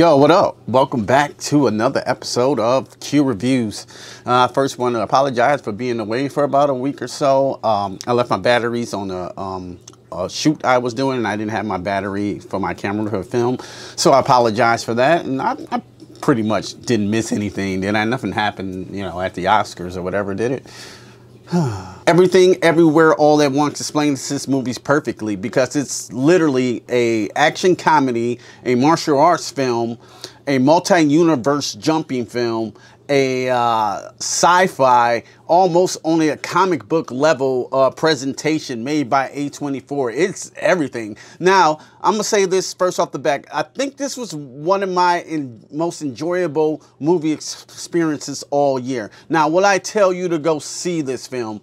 Yo, what up? Welcome back to another episode of Q Reviews. First, want to apologize for being away for about a week or so. I left my batteries on a shoot I was doing, and I didn't have my battery for my camera to film. So I apologize for that, and I pretty much didn't miss anything. Nothing happened, at the Oscars or whatever, did it? Everything, Everywhere, All at Once explains this movie perfectly because it's literally a action comedy, a martial arts film, a multi-universe jumping film, a sci-fi, almost only a comic book level presentation made by A24. It's everything. Now, I'm going to say this first off the bat. I think this was one of my most enjoyable movie experiences all year. Now, will I tell you to go see this film?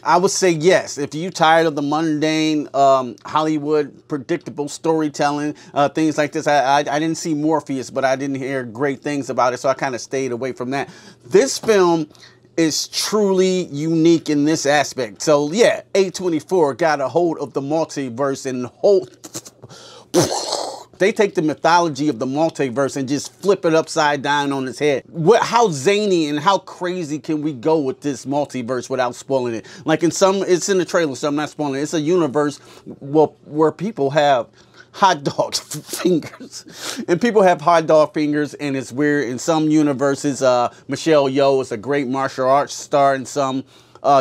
I would say yes. If you're tired of the mundane Hollywood predictable storytelling, things like this. I didn't see Morpheus, but I didn't hear great things about it, so I kind of stayed away from that. This film is truly unique in this aspect. So yeah, A24 got a hold of the multiverse and they take the mythology of the multiverse and just flip it upside down on its head. How zany and how crazy can we go with this multiverse without spoiling it? Like it's in the trailer, so I'm not spoiling it. It's a universe where people have hot dog fingers. And people have hot dog fingers, and it's weird. In some universes, Michelle Yeoh is a great martial arts star. In some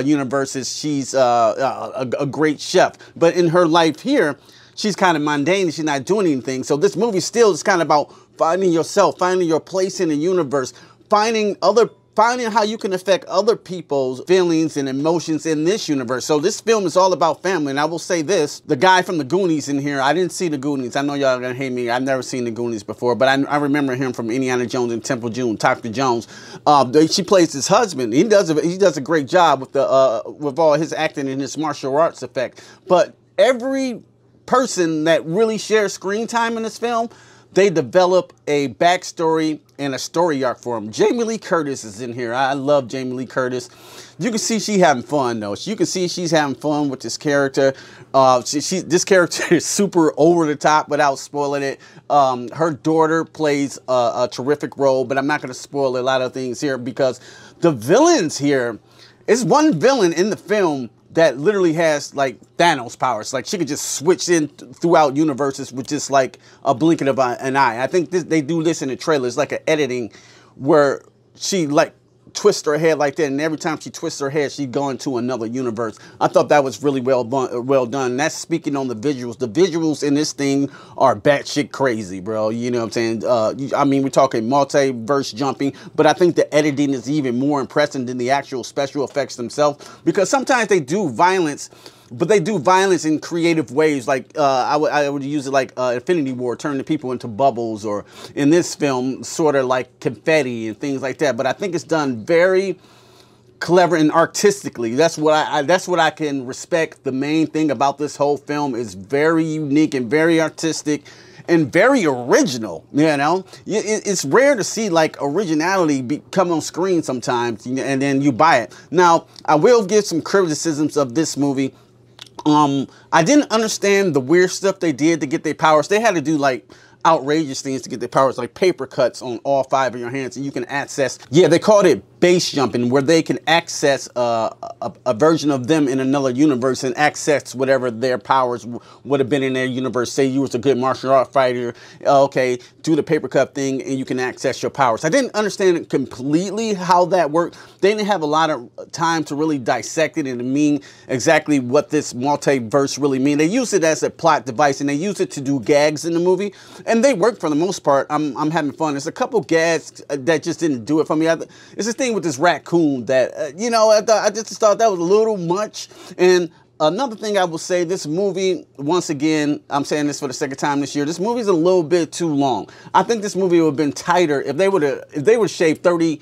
universes, she's a great chef. But in her life here, she's kind of mundane and she's not doing anything. So this movie still is kind of about finding yourself, finding your place in the universe, finding how you can affect other people's feelings and emotions in this universe. So this film is all about family. And I will say this, the guy from the Goonies in here, I didn't see the Goonies. I know y'all are gonna hate me. I've never seen the Goonies before, but I remember him from Indiana Jones and Temple June, Dr. Jones. She plays his husband. He does a great job with all his acting and his martial arts effect. But every person that really shares screen time in this film, they develop a backstory and a story arc for him. Jamie Lee Curtis is in here. I love Jamie Lee Curtis. You can see she's having fun though. You can see she's having fun with this character. This character is super over the top without spoiling it. Her daughter plays a terrific role, but I'm not going to spoil a lot of things here because the villains here, is one villain in the film that literally has like Thanos powers. Like she could just switch in throughout universes with just like a blinking of an eye. I think they do this in the trailer. It's like an editing where she like twists her head like that, and every time she twists her head, she's going to another universe. I thought that was really well done. And that's speaking on the visuals. The visuals in this thing are batshit crazy, bro. You know what I'm saying? I mean, we're talking multiverse jumping, but I think the editing is even more impressive than the actual special effects themselves, because sometimes they do violence, but they do violence in creative ways. Like I would use it like Infinity War, turning people into bubbles, or in this film, sort of like confetti and things like that. But I think it's done very clever and artistically. That's what I can respect. The main thing about this whole film is very unique and very artistic and very original. You know, it's rare to see like originality come on screen sometimes, and then you buy it. Now, I will give some criticisms of this movie. I didn't understand the weird stuff they did to get their powers. They had to do like outrageous things to get their powers, like paper cuts on all 5 of your hands, and you can access, yeah, they called it base jumping, where they can access a version of them in another universe and access whatever their powers would have been in their universe. Say you was a good martial art fighter, okay, do the paper cut thing and you can access your powers. I didn't understand completely how that worked. They didn't have a lot of time to really dissect it and to mean exactly what this multiverse really mean. They used it as a plot device, and they used it to do gags in the movie, and they worked for the most part. I'm having fun. There's a couple gags that just didn't do it for me. It's this thing with this raccoon that, I just thought that was a little much. And another thing I will say, this movie, once again, I'm saying this for the second time this year, this movie's a little bit too long. I think this movie would have been tighter if they would have shaved 30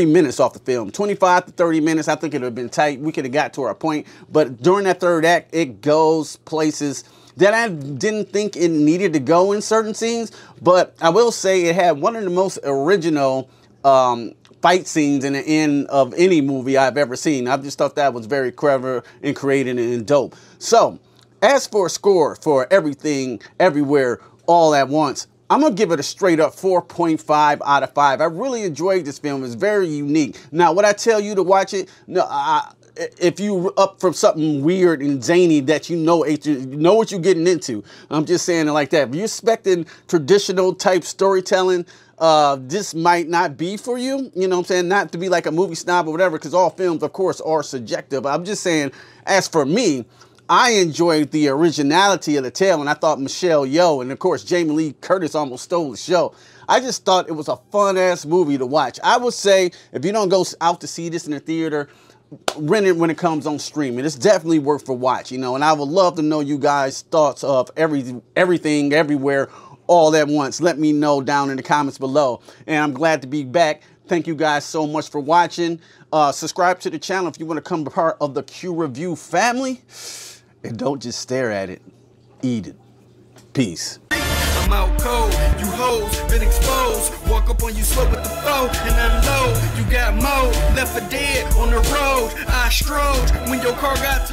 minutes off the film. 25 to 30 minutes, I think it would have been tight. We could have got to our point. But during that third act, it goes places that I didn't think it needed to go in certain scenes. But I will say it had one of the most original fight scenes in the end of any movie I've ever seen. I just thought that was very clever and creative and dope. So, as for a score for Everything, Everywhere, All at Once, I'm gonna give it a straight up 4.5 out of 5. I really enjoyed this film. It's very unique. Now, would I tell you to watch it? No, if you up for something weird and zany that you know what you're getting into. I'm just saying it like that. If you're expecting traditional type storytelling, this might not be for you. You know what I'm saying? Not to be like a movie snob or whatever, because all films, of course, are subjective. I'm just saying, as for me, I enjoyed the originality of the tale, and I thought Michelle Yeoh and, of course, Jamie Lee Curtis almost stole the show. I just thought it was a fun-ass movie to watch. I would say, if you don't go out to see this in the theater, rent it when it comes on streaming. It's definitely worth a watch, you know, and I would love to know you guys' thoughts of everything, everywhere, all at once. Let me know down in the comments below. And I'm glad to be back. Thank you guys so much for watching. Subscribe to the channel if you want to become a part of the Q Review family. And don't just stare at it, eat it. Peace. I'm out cold, you hoes been exposed. Walk up on you slow with the flow and unload. You got more left for dead on the road. I strode when your car got